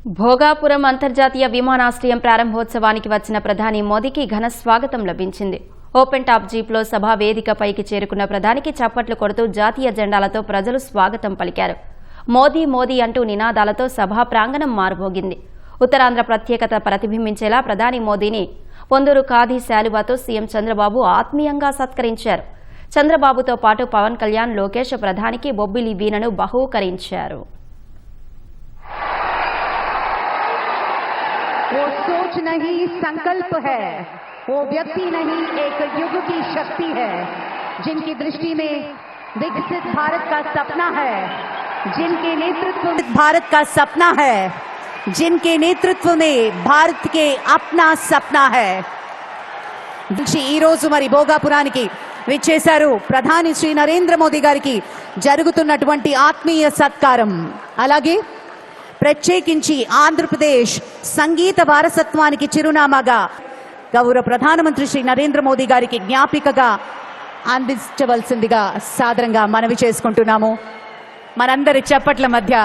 భోగాపురం అంతర్జాతీయ విమానాశ్రయం ప్రారంభోత్సవానికి వచ్చిన ప్రధాని మోదీకి ఘన స్వాగతం లభించింది. ఓపెన్ టాప్ జీప్లో సభా వేదికపైకి చేరుకున్న ప్రధానికి చప్పట్లు కొడుతూ జాతీయ జెండాలతో ప్రజలు స్వాగతం పలికారు. మోదీ మోదీ అంటూ నినాదాలతో సభా ప్రాంగణం మారుమోగింది. ఉత్తరాంధ్ర ప్రత్యేకత ప్రతిబింబించేలా ప్రధాని మోదీని పొందూరు ఖాదీ శాలువాతో సీఎం చంద్రబాబు ఆత్మీయంగా సత్కరించారు. చంద్రబాబుతో పాటు పవన్ కళ్యాణ్, లోకేష్ ప్రధానికి బొబ్బిలి వీణను బహూకరించారు. वो सोच नहीं संकल्प है, वो व्यक्ति नहीं एक युग की शक्ति है, जिनकी दृष्टि में विकसित भारत का सपना है, जिनके नेतृत्व में भारत का सपना है, जिनके नेतृत्व में भारत के अपना सपना है. ఈ రోజు మరి భోగాపురానికి విచ్చేశారు ప్రధాని శ్రీ నరేంద్ర మోదీ గారికి జరుగుతున్నటువంటి ఆత్మీయ సత్కారం. అలాగే ప్రత్యేకించి ఆంధ్రప్రదేశ్ సంగీత వారసత్వానికి చిరునామాగా గౌరవ ప్రధానమంత్రి శ్రీ నరేంద్ర మోదీ గారికి జ్ఞాపికగా అందించవలసిందిగా సాదరంగా మనవి చేసుకుంటున్నాము. మనందరి చప్పట్ల మధ్య